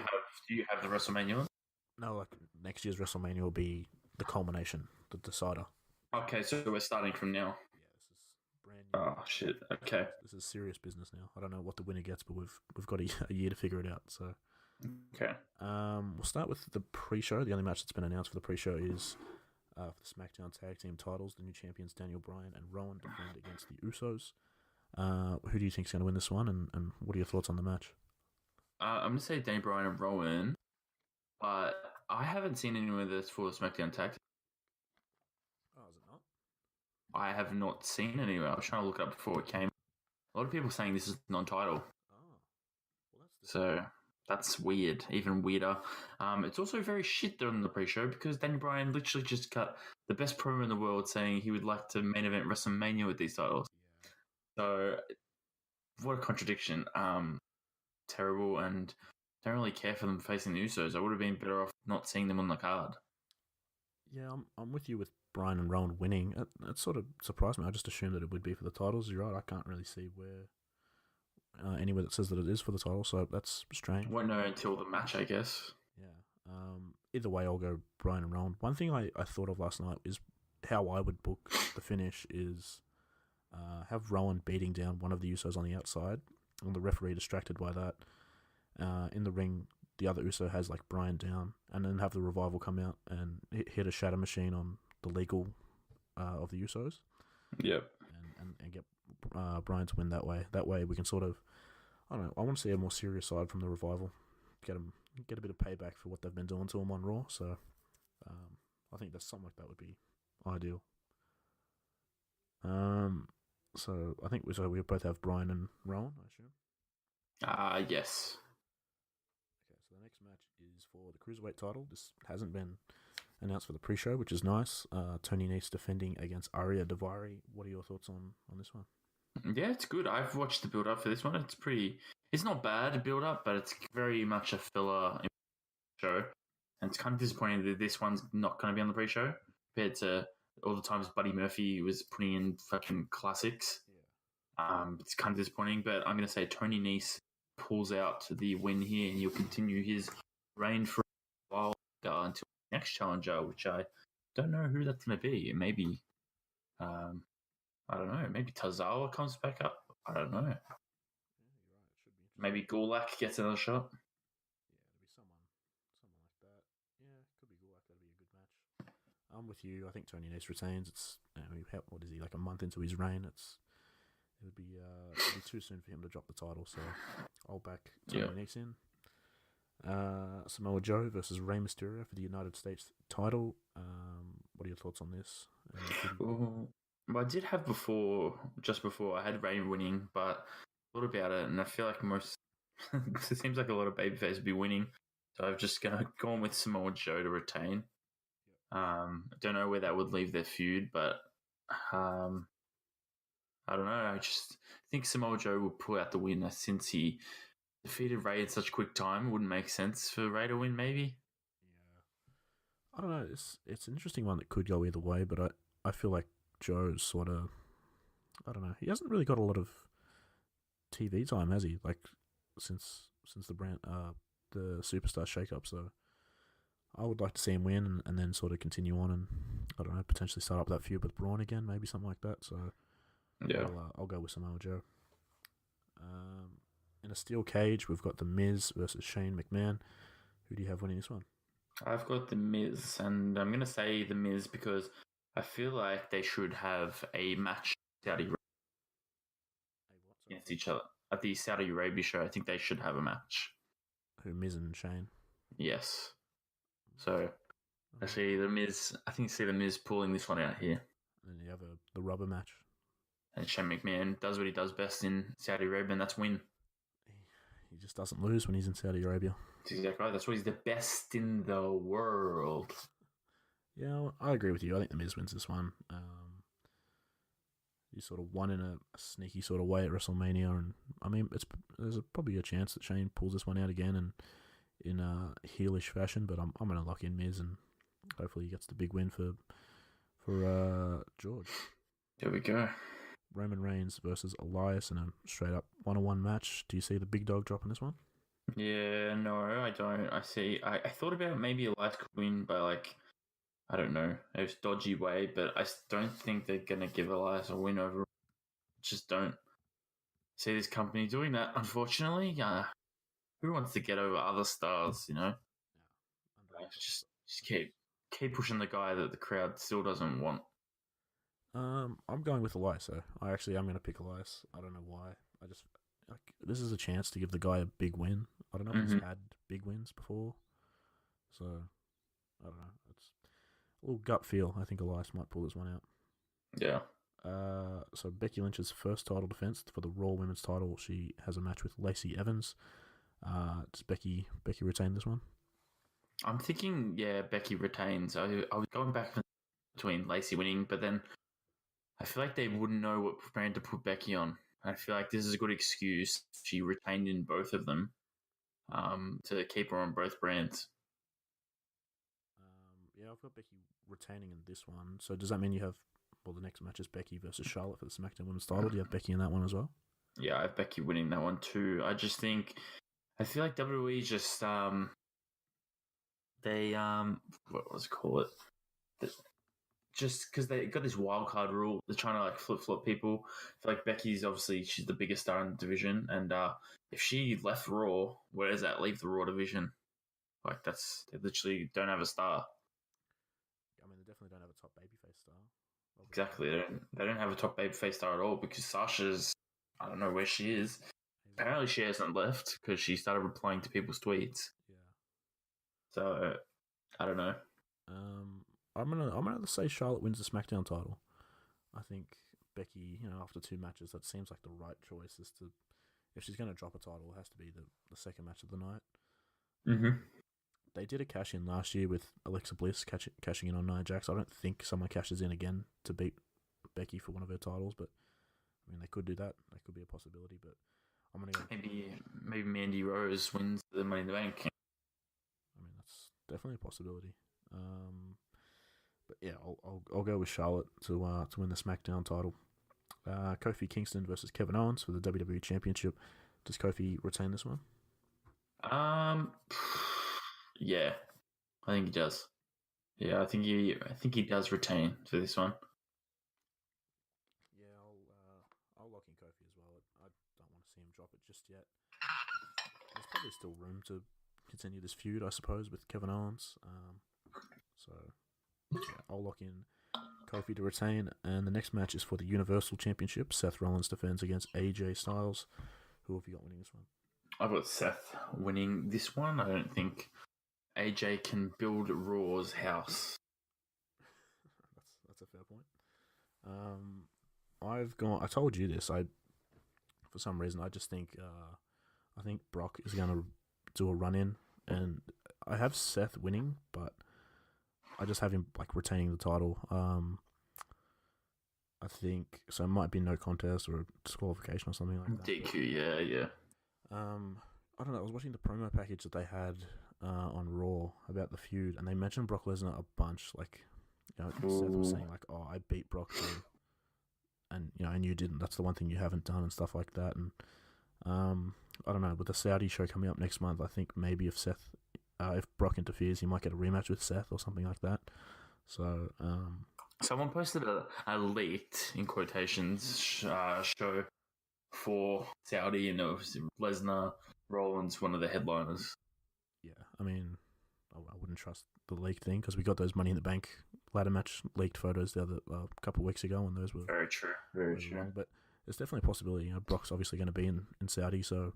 have the WrestleMania one? No, like next year's WrestleMania will be the culmination, the decider. Okay, so we're starting from now. Yeah, this is brand new. Oh shit. Okay. This is serious business now. I don't know what the winner gets, but we've got a year to figure it out. So okay. We'll start with the pre-show. The only match that's been announced for the pre-show is for the SmackDown Tag Team titles. The new champions Daniel Bryan and Rowan defend against the Usos. Who do you think is going to win this one, and what are your thoughts on the match? I'm going to say Daniel Bryan and Rowan, but I haven't seen anyone of this for the SmackDown Tag Team. Oh, is it not? I have not seen it anywhere. I was trying to look it up before it came. A lot of people saying this is non-title. Oh, well, so that's weird. Even weirder. It's also very shit during the pre-show because Daniel Bryan literally just cut the best promo in the world saying he would like to main event WrestleMania with these titles. Yeah. So what a contradiction. Terrible, and don't really care for them facing the Usos. I would have been better off not seeing them on the card. Yeah, I'm with you with Bryan and Rowan winning. It sort of surprised me. I just assumed that it would be for the titles. You're right. I can't really see where anywhere that says that it is for the title, so that's strange. Won't know until the match, I guess. Yeah. Either way, I'll go Bryan and Rowan. One thing I thought of last night is how I would book the finish is have Rowan beating down one of the Usos on the outside, and the referee distracted by that. In the ring, the other Uso has like Bryan down, and then have the Revival come out and hit a shatter machine on the legal of the Usos. Yep. And get Bryan to win that way. That way we can sort of, I don't know, I want to see a more serious side from the Revival. Get a bit of payback for what they've been doing to him on Raw. So I think that's something like that would be ideal. So I think we both have Bryan and Rowan, I assume. Yes. Okay, so the next match is for the Cruiserweight title. This hasn't been announced for the pre-show, which is nice. Tony Nese defending against Arya Daivari. What are your thoughts on this one? Yeah, it's good. I've watched the build-up for this one. It's not bad build-up, but it's very much a filler show. And it's kind of disappointing that this one's not going to be on the pre-show compared to all the times Buddy Murphy was putting in fucking classics. Yeah. It's kind of disappointing, but I'm going to say Tony Nese pulls out the win here, and he'll continue his reign for a while until the next challenger, which I don't know who that's going to be. Maybe, I don't know. Maybe Tozawa comes back up. I don't know. Yeah, you're right. It should be Maybe Gulak gets another shot. Yeah, it'll be someone like that. Yeah, it could be Gulak. That'd be a good match. I'm with you. I think Tony Nese retains. It's what is he, like a month into his reign? It would be too soon for him to drop the title. So I'll back Tony Nese in. Samoa Joe versus Rey Mysterio for the United States title. What are your thoughts on this? Well, I did have just before, I had Rey winning, but thought about it, and I feel like it seems like a lot of babyface would be winning, so I've just gone with Samoa Joe to retain. I don't know where that would leave their feud, but I don't know. I just think Samoa Joe will pull out the win since he defeated Rey in such quick time. It wouldn't make sense for Rey to win, maybe. Yeah, I don't know. It's an interesting one that could go either way, but I feel like Joe's sort of, I don't know. He hasn't really got a lot of TV time, has he? Like since the brand the Superstar shake-up. So I would like to see him win and then sort of continue on and, I don't know, potentially start up that feud with Braun again, maybe something like that. So yeah, I'll go with Samoa Joe. In a steel cage, we've got The Miz versus Shane McMahon. Who do you have winning this one? I've got The Miz, and I'm going to say The Miz because I feel like they should have a match against each other at the Saudi Arabia show. I think they should have a match. Who, Miz and Shane? Yes. So I see the Miz. I think see the Miz pulling this one out here. And you have the rubber match. And Shane McMahon does what he does best in Saudi Arabia, and that's win. He just doesn't lose when he's in Saudi Arabia. That's exactly right. That's why he's the best in the world. Yeah, I agree with you. I think the Miz wins this one. He sort of won in a sneaky sort of way at WrestleMania, and I mean, there's probably a chance that Shane pulls this one out again and in a heelish fashion. But I'm going to lock in Miz, and hopefully he gets the big win for George. There we go. Roman Reigns versus Elias in a straight up 1-on-1 match. Do you see the big dog dropping this one? Yeah, no, I don't. I thought about maybe Elias could win by I don't know, a dodgy way, but I don't think they're gonna give Elias a win over. Just don't see this company doing that. Unfortunately, who wants to get over other stars? Just keep pushing the guy that the crowd still doesn't want. I'm going with Elias. So I'm going to pick Elias. I don't know why. This is a chance to give the guy a big win. I don't know if he's had big wins before, so I don't know. It's a little gut feel. I think Elias might pull this one out. Yeah. So Becky Lynch's first title defense for the Raw Women's title. She has a match with Lacey Evans. Does Becky retain this one? I'm thinking, yeah, Becky retains. I was going back between Lacey winning, but then I feel like they wouldn't know what brand to put Becky on. I feel like this is a good excuse. She retained in both of them to keep her on both brands. Yeah, I've got Becky retaining in this one. So does that mean you have, the next match is Becky versus Charlotte for the SmackDown Women's title? Do you have Becky in that one as well? Yeah, I have Becky winning that one too. I feel like WWE just, what was it called? Just because they got this wild card rule, they're trying to flip-flop people. I feel like Becky's obviously, she's the biggest star in the division, and if she left Raw, where does that leave the Raw division? They literally don't have a star. I mean, they definitely don't have a top babyface star. Exactly, they don't have a top babyface star at all because Sasha's, I don't know where she is. Apparently she hasn't left because she started replying to people's tweets. Yeah. So, I don't know. I'm gonna say Charlotte wins the SmackDown title. I think Becky, after 2 matches, that seems like the right choice. If she's gonna drop a title, it has to be the second match of the night. Mm-hmm. They did a cash in last year with Alexa Bliss cashing in on Nia Jax. I don't think someone cashes in again to beat Becky for one of her titles, but I mean they could do that. That could be a possibility. But I'm gonna go. Maybe Mandy Rose wins the Money in the Bank. I mean that's definitely a possibility. But yeah, I'll go with Charlotte to win the SmackDown title. Kofi Kingston versus Kevin Owens for the WWE Championship. Does Kofi retain this one? Yeah, I think he does. Yeah, I think he does retain for this one. Yeah, I'll lock in Kofi as well. I don't want to see him drop it just yet. There's probably still room to continue this feud, I suppose, with Kevin Owens. So yeah, I'll lock in Kofi to retain. And the next match is for the Universal Championship. Seth Rollins defends against AJ Styles. Who have you got winning this one? I've got Seth winning this one. I don't think AJ can build Raw's house. That's a fair point. I told you this. For some reason, I just think I think Brock is going to do a run in, and I have Seth winning, but I just have him retaining the title. I think so. It might be no contest or a disqualification or something like that. DQ, yeah. I don't know. I was watching the promo package that they had on Raw about the feud, and they mentioned Brock Lesnar a bunch. Seth was saying "Oh, I beat Brock too," and you didn't. That's the one thing you haven't done, and stuff like that. And I don't know. With the Saudi show coming up next month, I think maybe if Brock interferes, he might get a rematch with Seth or something like that. So, someone posted a leaked in quotations show for Saudi, and it was Lesnar, Rollins, one of the headliners. Yeah, I mean, I wouldn't trust the leak thing because we got those Money in the Bank ladder match leaked photos the other couple of weeks ago, and those were very true. Wrong. But there's definitely a possibility. Brock's obviously going to be in Saudi, so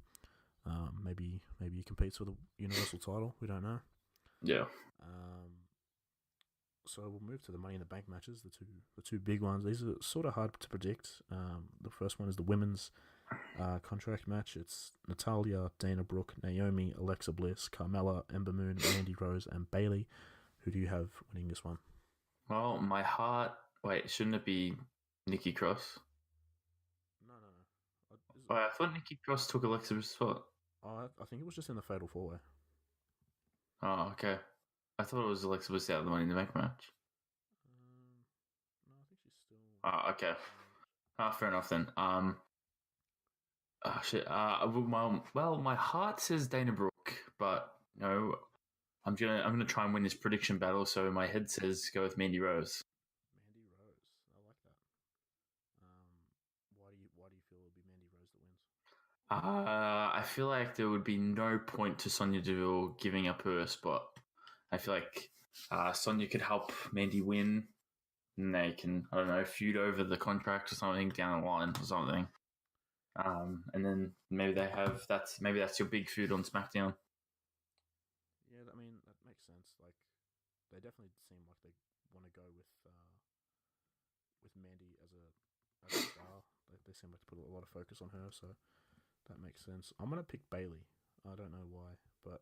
maybe he competes for the Universal title. We don't know. Yeah. So we'll move to the Money in the Bank matches, the two big ones. These are sort of hard to predict. The first one is the women's contract match. It's Natalya, Dana Brooke, Naomi, Alexa Bliss, Carmella, Ember Moon, Mandy Rose, and Bayley. Who do you have winning this one? Well, my heart. Wait, shouldn't it be Nikki Cross? No. Wait, I thought Nikki Cross took Alexa's spot. I think it was just in the Fatal 4-Way. Oh, okay. I thought it was Alexa Bliss out of the Money in the Bank match. No, I think she's still. Oh, okay. Fair enough then. Shit. Well, my heart says Dana Brooke, but I'm gonna try and win this prediction battle. So my head says go with Mandy Rose. Mandy Rose, I like that. Why do you feel it'll be Mandy Rose that wins? I feel like there would be no point to Sonya Deville giving up her spot. I feel like Sonya could help Mandy win, and they can, I don't know, feud over the contract or something down the line or something. And then maybe that's your big feud on SmackDown. Yeah, I mean that makes sense. Like they definitely seem like they want to go with Mandy as a star. They seem like to put a lot of focus on her, so that makes sense. I'm gonna pick Bayley. I don't know why, but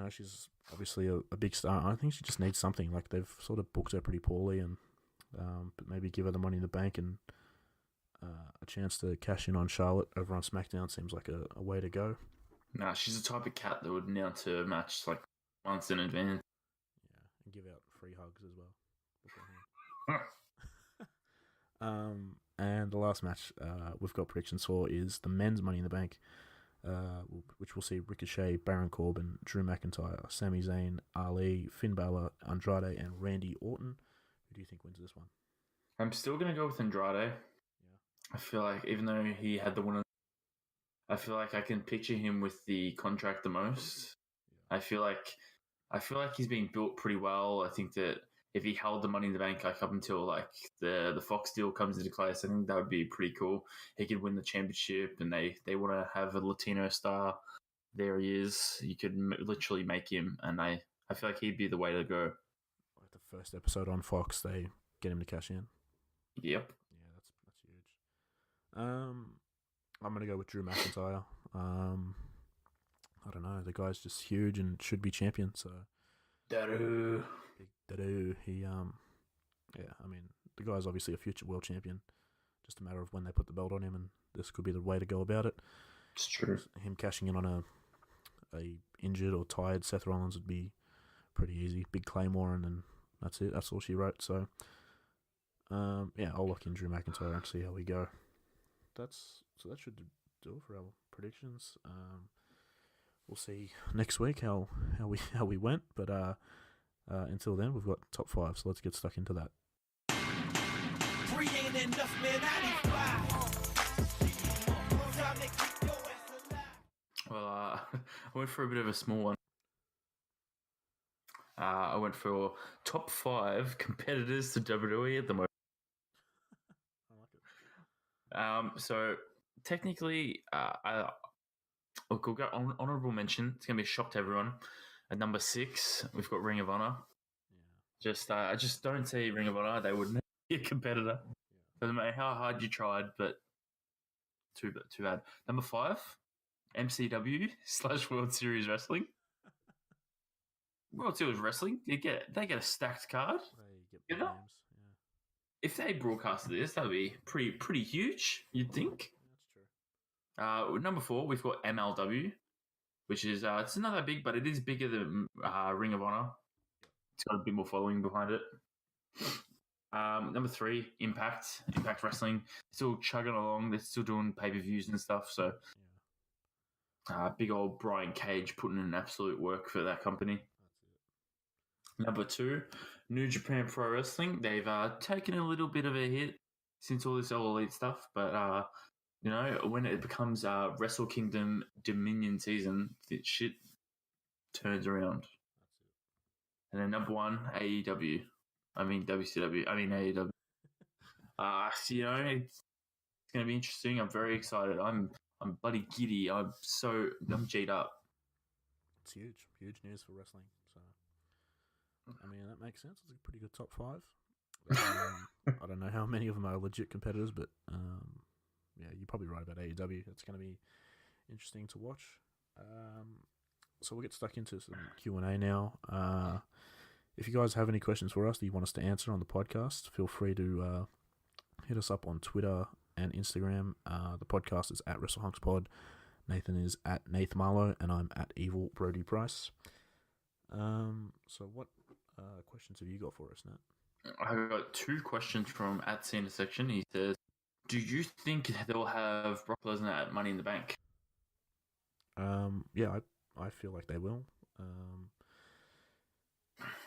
she's obviously a big star. I think she just needs something. Like they've sort of booked her pretty poorly, and but maybe give her the Money in the Bank and a chance to cash in on Charlotte over on SmackDown seems like a way to go. Nah, she's the type of cat that would announce her match like months in advance. Yeah, and give out free hugs as well. And the last match we've got predictions for is the men's Money in the Bank, which will see Ricochet, Baron Corbin, Drew McIntyre, Sami Zayn, Ali, Finn Balor, Andrade, and Randy Orton. Who do you think wins this one? I'm still going to go with Andrade. Yeah. I feel like even though he had the winner, I feel like I can picture him with the contract the most. Yeah. I feel like he's being built pretty well. I think that if he held the Money in the Bank like up until like the Fox deal comes into place, I think that would be pretty cool. He could win the championship, and they want to have a Latino star. There he is. You could literally make him, and I feel like he'd be the way to go. Like the first episode on Fox, they get him to cash in. Yep. Yeah, that's huge. I'm gonna go with Drew McIntyre. I don't know. The guy's just huge and should be champion. So. Daru. Big Daru. He I mean, the guy's obviously a future world champion. Just a matter of when they put the belt on him, and this could be the way to go about it. It's true. Him cashing in on a injured or tired Seth Rollins would be pretty easy. Big Claymore, and then that's it. That's all she wrote. So, I'll lock in Drew McIntyre and see how we go. That should do it for our predictions. We'll see next week how we went, but until then, we've got top 5, so let's get stuck into that. Well, I went for a bit of a small one. I went for top 5 competitors to WWE at the moment. I like it. So technically, we'll go on honorable mention. It's gonna be a shock to everyone. At number 6, we've got Ring of Honor. Yeah. I just don't see Ring of Honor. They would never be a competitor. Yeah. Doesn't matter how hard you tried, but too bad. Number 5, MCW / World Series Wrestling. World Series Wrestling, they get a stacked card. They get names. Yeah. If they broadcasted this, that would be pretty huge. You'd think. That's true. Number 4, we've got MLW, which is it's not that big, but it is bigger than Ring of Honor. It's got a bit more following behind it. Number 3, Impact Wrestling, still chugging along. They're still doing pay-per-views and stuff. So, big old Brian Cage putting in absolute work for that company. That's it. Number 2, New Japan Pro Wrestling. They've taken a little bit of a hit since all this All Elite stuff, but when it becomes Wrestle Kingdom Dominion season, it shit turns around. And then number 1, AEW. I mean WCW. I mean AEW. It's going to be interesting. I'm very excited. I'm bloody giddy. I'm G'd up. It's huge news for wrestling. So, I mean, that makes sense. It's a pretty good top 5. I don't know how many of them are legit competitors, but yeah, you're probably right about AEW. It's going to be interesting to watch. So we'll get stuck into some Q&A now. If you guys have any questions for us that you want us to answer on the podcast, feel free to hit us up on Twitter and Instagram. The podcast is at Wrestle Hunks Pod. Nathan is at Nath Marlowe, and I'm at Evil Brody Price. So what questions have you got for us, Nat? I've got 2 questions from at Center Section. He says, "Do you think they'll have Brock Lesnar at Money in the Bank?" Yeah, I feel like they will.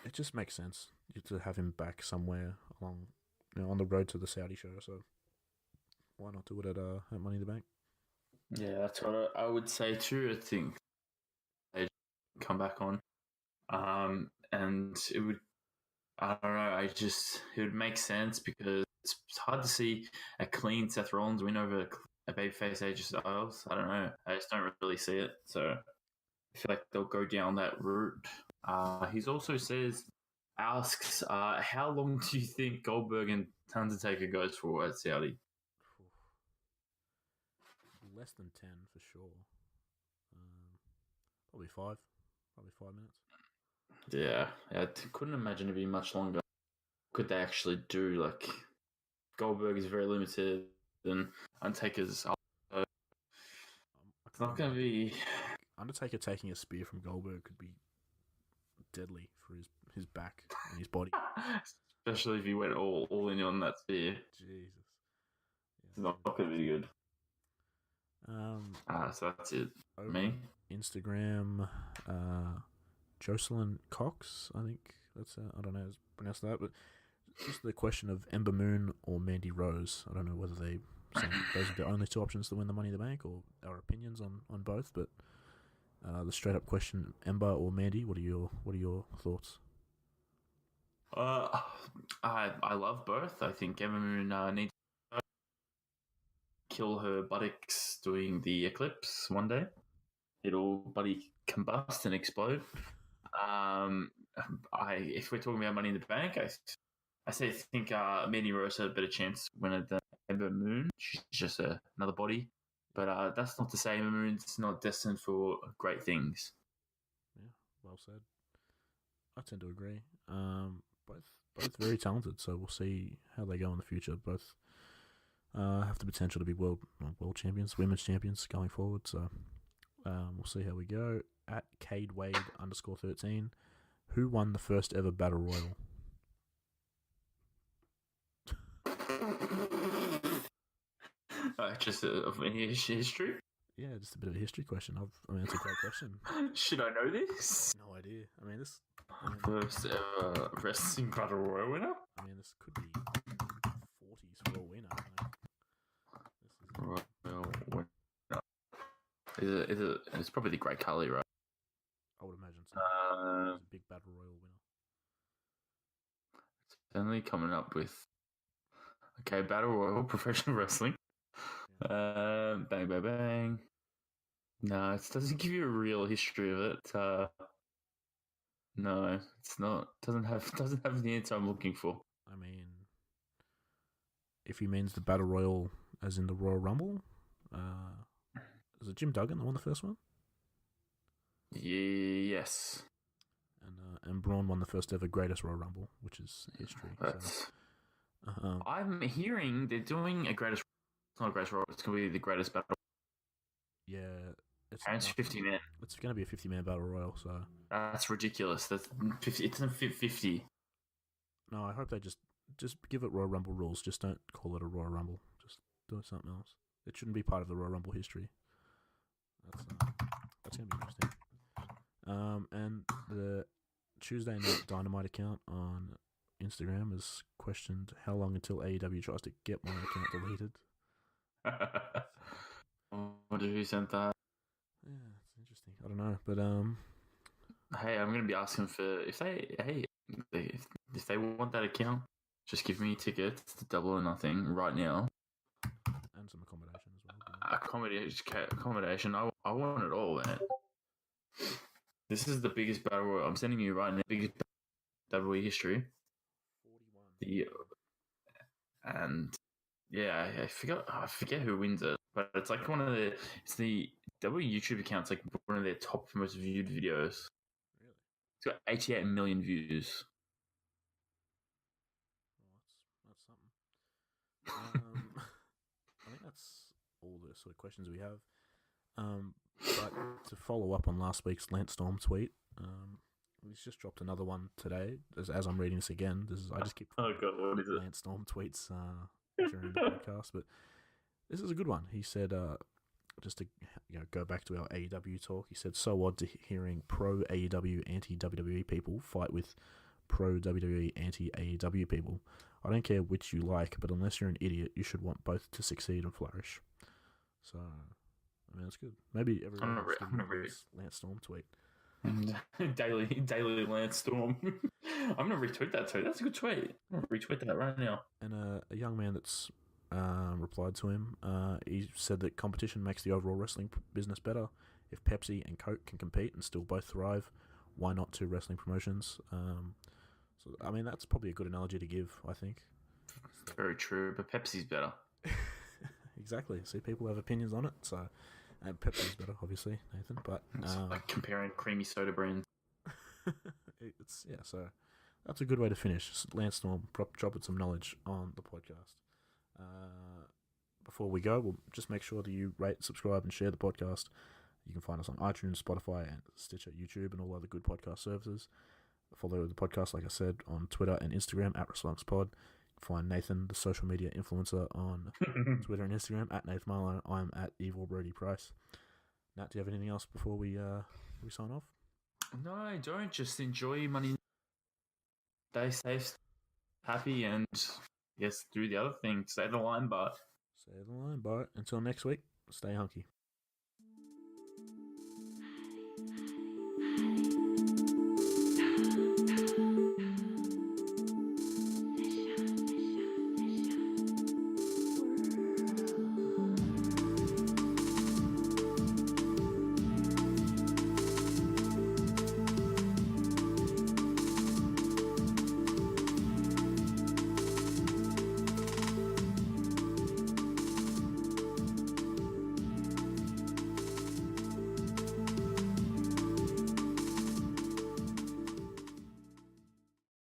It just makes sense to have him back somewhere along, on the road to the Saudi show. So why not do it at Money in the Bank? Yeah, that's what I would say too. I think they'd come back on, and it would. I don't know. It would make sense because it's hard to see a clean Seth Rollins win over a babyface AJ Styles. I don't know. I just don't really see it. So I feel like they'll go down that route. He's also asks, how long do you think Goldberg and Undertaker goes for at Saudi? Less than 10 for sure. Probably 5. Probably 5 minutes. Yeah, I couldn't imagine it'd be much longer. Could they actually do, like, Goldberg is very limited and Undertaker's up, so it's not going to be... Undertaker taking a spear from Goldberg could be deadly for his back and his body. Especially if he went all in on that spear. Jesus. Yeah, it's not going to be good. So that's it. Me? Instagram, Jocelyn Cox, I think that's I don't know how to pronounce that, but just the question of Ember Moon or Mandy Rose. I don't know whether they say those are the only 2 options to win the Money in the Bank, or our opinions on both. But the straight up question: Ember or Mandy? What are your thoughts? I love both. I think Ember Moon needs to kill her buttocks doing the eclipse one day. It'll bloody combust and explode. If we're talking about Money in the Bank, I think Mandy Rose had a better chance to win it than Ember Moon. She's just another body, but that's not to say Ember Moon's not destined for great things. Yeah, well said. I tend to agree. Both very talented, so we'll see how they go in the future. Both have the potential to be world champions, women's champions going forward. So we'll see how we go. At Cade Wade _13, who won the first ever Battle Royal? Just of any history? Yeah, just a bit of a history question. It's a great question. Should I know this? No idea. First ever wrestling Battle Royal winner? This could be 40s for all we know. Royal winner. It's probably the Great Khali, right? I would imagine so. He's a big Battle Royal winner. It's only coming up with Battle Royal professional wrestling. Yeah. Bang bang bang. No, it doesn't give you a real history of it. No, it's not. Doesn't have the answer I'm looking for. If he means the Battle Royal as in the Royal Rumble, is it Jim Duggan that won the first one? Yes. And Braun won the first ever Greatest Royal Rumble, which is history. I'm hearing they're doing a Greatest. It's not a Greatest Royal. It's going to be the Greatest Battle. Yeah. It's 50 men. It's going to be a 50-man Battle Royal, so... That's ridiculous. That's 50. It's 50. No, I hope they just give it Royal Rumble rules. Just don't call it a Royal Rumble. Just do it something else. It shouldn't be part of the Royal Rumble history. That's going to be interesting. And the Tuesday Night Dynamite account on Instagram has questioned how long until AEW tries to get my account deleted. What did you send that? Yeah, it's interesting. I don't know, but hey, I'm going to be asking for if they want that account, Just give me tickets to Double or Nothing right now. And some accommodation as well. Accommodation. I want it all, man. This is the biggest battle royal. I'm sending you right now. Biggest WWE history. 41. And yeah, I forget who wins it, but it's like it's the WWE YouTube account's like one of their top most viewed videos. Really? It's got 88 million views. Well, that's something. I think that's all the sort of questions we have. But to follow up on last week's Lance Storm tweet, he's just dropped another one today. As I'm reading this again, I just keep Oh god, what is it? Lance Storm tweets during the podcast, but this is a good one. He said, just to go back to our AEW talk, he said, so odd to hearing pro AEW anti WWE people fight with pro WWE anti AEW people. I don't care which you like, but unless you're an idiot, you should want both to succeed and flourish. So, I mean, that's good. Maybe everyone else Lance Storm tweet. daily Lance Storm. I'm gonna retweet that too. That's a good tweet. I'm gonna retweet that right now. And a young man that's replied to him. He said that competition makes the overall wrestling business better. If Pepsi and Coke can compete and still both thrive, why not two wrestling promotions? So I mean, that's probably a good analogy to give, I think. Very true, but Pepsi's better. Exactly. See, people have opinions on it, so and Pepsi's better, obviously, Nathan. But it's like comparing creamy soda brands. So that's a good way to finish. Lance Storm dropping some knowledge on the podcast. Before we go, we'll just make sure that you rate, subscribe, and share the podcast. You can find us on iTunes, Spotify, and Stitcher, YouTube, and all other good podcast services. Follow the podcast, like I said, on Twitter and Instagram at Wrestle Hunks Pod. Find Nathan, the social media influencer, on Twitter and Instagram at Nathan Marlowe. I'm at Evil Brody Price. Nat, do you have anything else before we sign off? No, I don't. Just enjoy your money. Stay safe, happy, and yes, do the other thing. Stay the line, but Stay the line, but until next week, stay hunky.